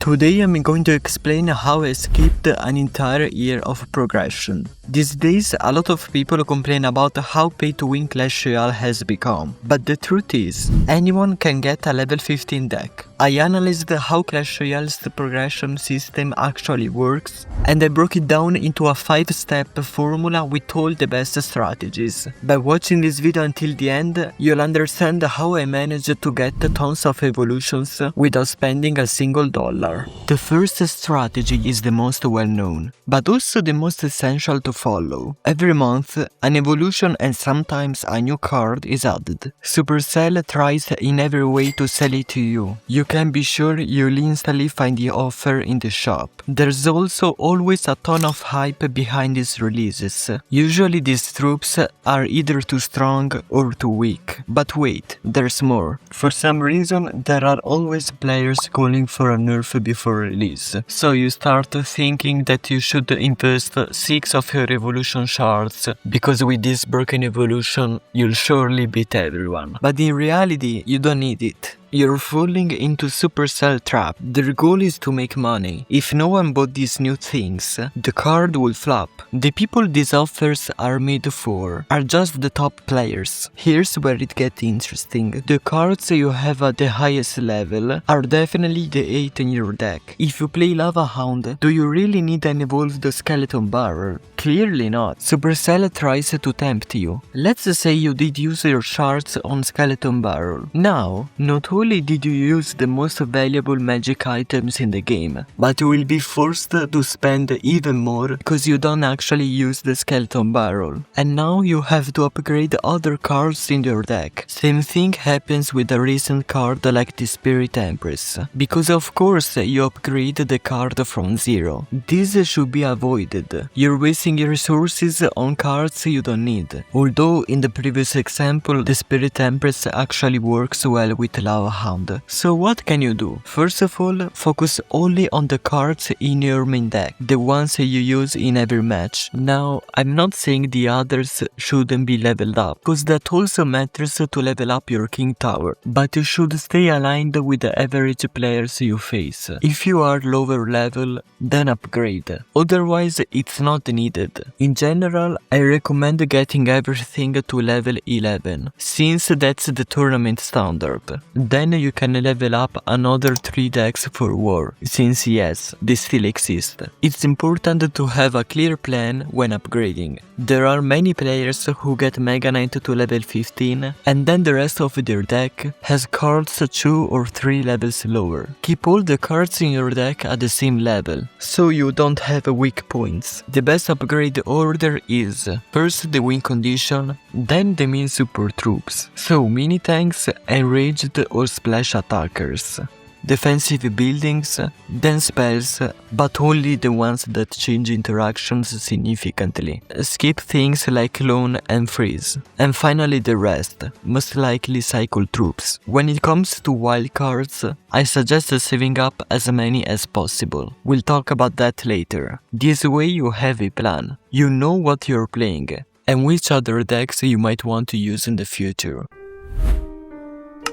Today I'm going to explain how I skipped an entire year of progression. These days a lot of people complain about how pay to win Clash Royale has become, but the truth is, anyone can get a level 15 deck. I analyzed how Clash Royale's progression system actually works, and I broke it down into a 5-step formula with all the best strategies. By watching this video until the end, you'll understand how I managed to get tons of evolutions without spending a single dollar. The first strategy is the most well known, but also the most essential to follow. Every month, an evolution and sometimes a new card is added. Supercell tries in every way to sell it to you. You can be sure you'll instantly find the offer in the shop. There's also always a ton of hype behind these releases. Usually these troops are either too strong or too weak. But wait, there's more. For some reason, there are always players calling for a nerf before release. So you start thinking that you should invest 6 of your evolution shards, because with this broken evolution, you'll surely beat everyone. But in reality, you don't need it. You're falling into Supercell trap. Their goal is to make money. If no one bought these new things, the card will flop. The people these offers are made for are just the top players. Here's where it gets interesting. The cards you have at the highest level are definitely the 8 in your deck. If you play Lava Hound, do you really need an evolved skeleton barrel? Clearly not. Supercell tries to tempt you. Let's say you did use your shards on skeleton barrel. Now, not only did you use the most valuable magic items in the game, but you will be forced to spend even more because you don't actually use the skeleton barrel. And now you have to upgrade other cards in your deck. Same thing happens with a recent card like the Spirit Empress, because of course you upgrade the card from 0. This should be avoided. You're wasting your resources on cards you don't need. Although in the previous example the Spirit Empress actually works well with Lava Hound. So what can you do? First of all, focus only on the cards in your main deck, the ones you use in every match. Now, I'm not saying the others shouldn't be leveled up, cause that also matters to level up your King Tower, but you should stay aligned with the average players you face. If you are lower level, then upgrade. Otherwise, it's not needed. In general, I recommend getting everything to level 11, since that's the tournament standard. Then you can level up another 3 decks for war, since yes, they still exist. It's important to have a clear plan when upgrading. There are many players who get Mega Knight to level 15, and then the rest of their deck has cards 2 or 3 levels lower. Keep all the cards in your deck at the same level, so you don't have weak points. The best upgrade order is first the win condition, then the main support troops, so mini tanks, enraged or splash attackers, defensive buildings, then spells, but only the ones that change interactions significantly. Skip things like clone and freeze. And finally the rest, most likely cycle troops. When it comes to wild cards, I suggest saving up as many as possible. We'll talk about that later. This way you have a plan. You know what you're playing, and which other decks you might want to use in the future.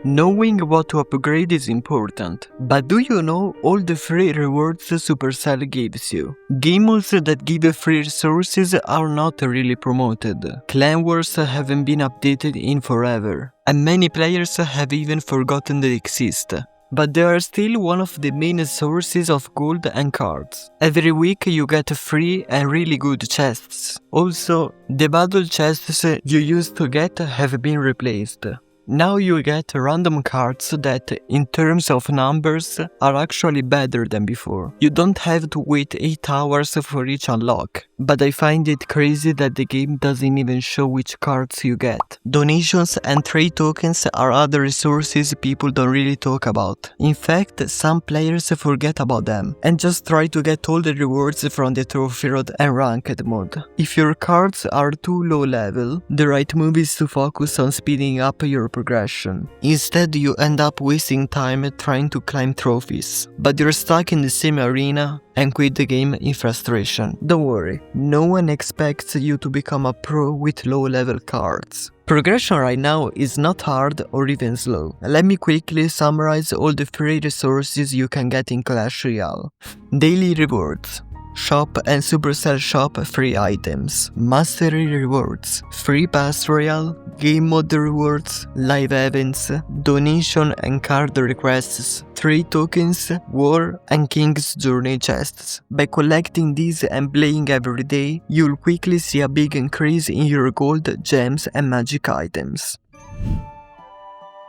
Knowing what to upgrade is important, but do you know all the free rewards Supercell gives you? Game modes that give free resources are not really promoted. Clan Wars haven't been updated in forever, and many players have even forgotten they exist. But they are still one of the main sources of gold and cards. Every week you get free and really good chests. Also, the battle chests you used to get have been replaced. Now you get random cards that, in terms of numbers, are actually better than before. You don't have to wait 8 hours for each unlock, but I find it crazy that the game doesn't even show which cards you get. Donations and trade tokens are other resources people don't really talk about. In fact, some players forget about them, and just try to get all the rewards from the trophy road and ranked mode. If your cards are too low level, the right move is to focus on speeding up your progression. Instead, you end up wasting time trying to climb trophies, but you're stuck in the same arena and quit the game in frustration. Don't worry, no one expects you to become a pro with low-level cards. Progression right now is not hard or even slow. Let me quickly summarize all the free resources you can get in Clash Royale. Daily rewards. Shop and Supercell shop free items, mastery rewards, free pass royale, game mode rewards, live events, donation and card requests, 3 tokens, war and king's journey chests. By collecting these and playing every day, you'll quickly see a big increase in your gold, gems and magic items.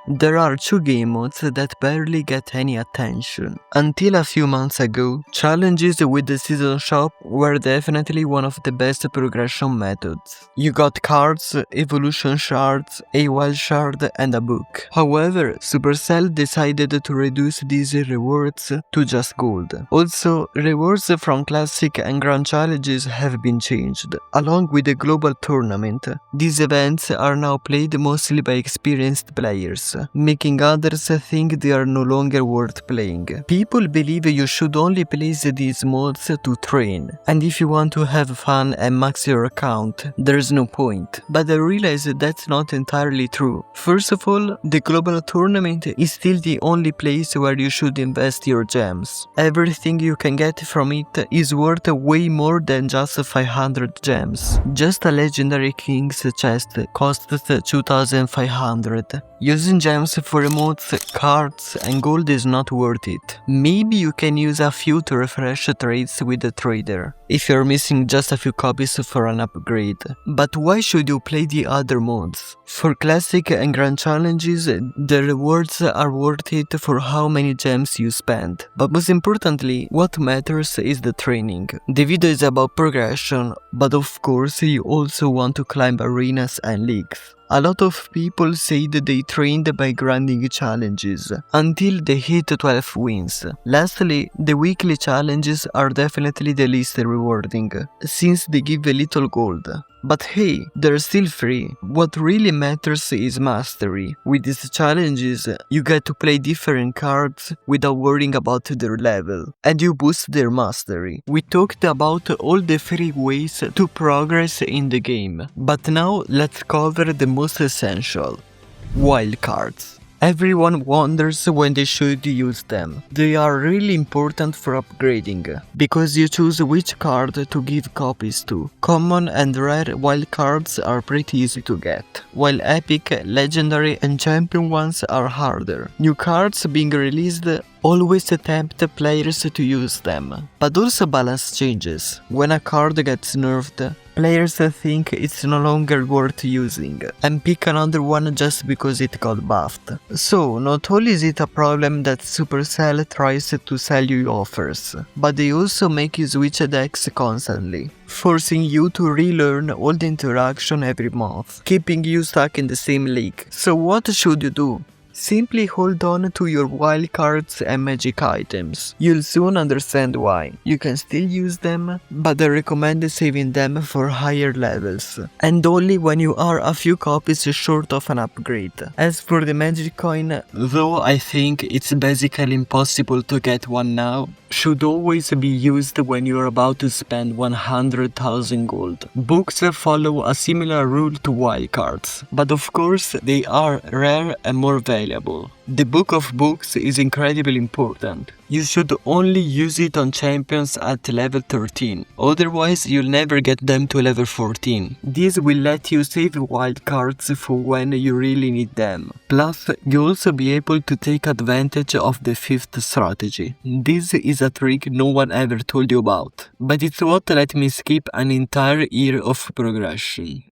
There are 2 game modes that barely get any attention. Until a few months ago, challenges with the season shop were definitely one of the best progression methods. You got cards, evolution shards, a wild shard and a book. However, Supercell decided to reduce these rewards to just gold. Also, rewards from classic and grand challenges have been changed. Along with the global tournament, these events are now played mostly by experienced players, making others think they are no longer worth playing. People believe you should only play these modes to train, and if you want to have fun and max your account, there's no point. But I realize that's not entirely true. First of all, the global tournament is still the only place where you should invest your gems. Everything you can get from it is worth way more than just 500 gems. Just a legendary king's chest costs 2500. Using gems for emotes, cards and gold is not worth it. Maybe you can use a few to refresh trades with the trader, if you're missing just a few copies for an upgrade. But why should you play the other modes? For classic and grand challenges, the rewards are worth it for how many gems you spend. But most importantly, what matters is the training. The video is about progression, but of course you also want to climb arenas and leagues. A lot of people say that they trained by grinding challenges until they hit 12 wins. Lastly, the weekly challenges are definitely the least rewarding, since they give a little gold. But hey, they're still free. What really matters is mastery. With these challenges, you get to play different cards without worrying about their level, and you boost their mastery. We talked about all the free ways to progress in the game, but now let's cover the most essential: wildcards. Everyone wonders when they should use them. They are really important for upgrading, because you choose which card to give copies to. Common and rare wildcards are pretty easy to get, while epic, legendary and champion ones are harder. New cards being released always tempt players to use them, but also balance changes. When a card gets nerfed, players think it's no longer worth using and pick another one just because it got buffed. So, not only is it a problem that Supercell tries to sell you offers, but they also make you switch decks constantly, forcing you to relearn all the interaction every month, keeping you stuck in the same league. So what should you do? Simply hold on to your wildcards and magic items. You'll soon understand why. You can still use them, but I recommend saving them for higher levels, and only when you are a few copies short of an upgrade. As for the magic coin, though I think it's basically impossible to get one now, should always be used when you're about to spend 100,000 gold. Books follow a similar rule to wildcards, but of course they are rare and more valuable. The Book of Books is incredibly important. You should only use it on champions at level 13, otherwise you'll never get them to level 14. This will let you save wildcards for when you really need them. Plus, you'll also be able to take advantage of the 5th strategy. This is a trick no one ever told you about, but it's what let me skip an entire year of progression.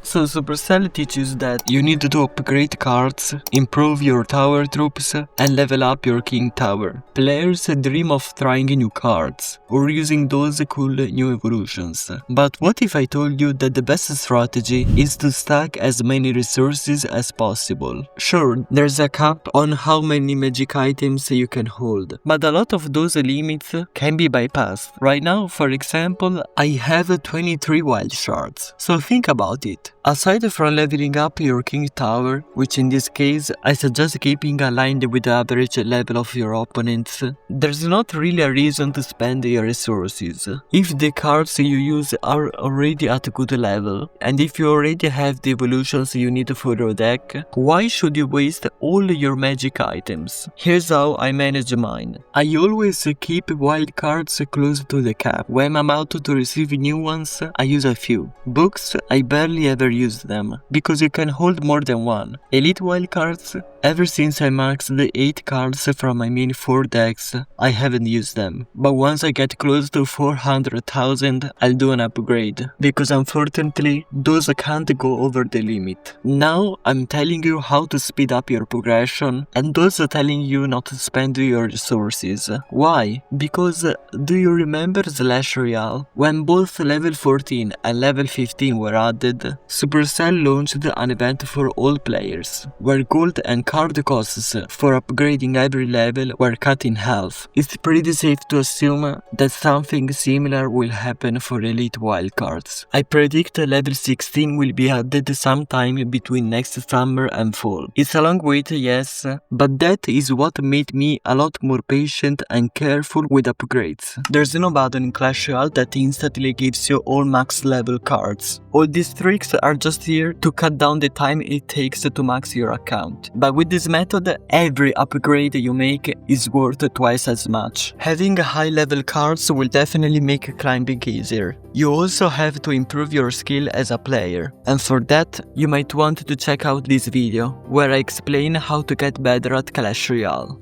So Supercell teaches that you need to upgrade cards, improve your tower troops, and level up your king tower. Players dream of trying new cards, or using those cool new evolutions. But what if I told you that the best strategy is to stack as many resources as possible? Sure, there's a cap on how many magic items you can hold, but a lot of those limits can be bypassed. Right now, for example, I have 23 wild shards, so think about it. Aside from leveling up your king tower, which in this case I suggest keeping aligned with the average level of your opponents, there's not really a reason to spend your resources. If the cards you use are already at a good level, and if you already have the evolutions you need for your deck, why should you waste all your magic items? Here's how I manage mine. I always keep wild cards close to the cap. When I'm about to receive new ones, I use a few. Books, I barely ever use them, because you can hold more than one. Elite wild cards, ever since I maxed the 8 cards from my main 4 decks, I haven't used them. But once I get close to 400,000, I'll do an upgrade, because unfortunately, those can't go over the limit. Now, I'm telling you how to speed up your progression, and also telling you not to spend your resources. Why? Because, do you remember Clash Royale? When both level 14 and level 15 were added, Supercell launched an event for all players, where gold and card costs for upgrading every level were cut in half. It's pretty safe to assume that something similar will happen for elite wildcards. I predict level 16 will be added sometime between next summer and fall. It's a long wait, yes, but that is what made me a lot more patient and careful with upgrades. There's no button in Clash Royale that instantly gives you all max level cards. All these tricks are just here to cut down the time it takes to max your account. But with this method, every upgrade you make is worth twice as much. Having high level cards will definitely make climbing easier. You also have to improve your skill as a player, and for that, you might want to check out this video, where I explain how to get better at Clash Royale.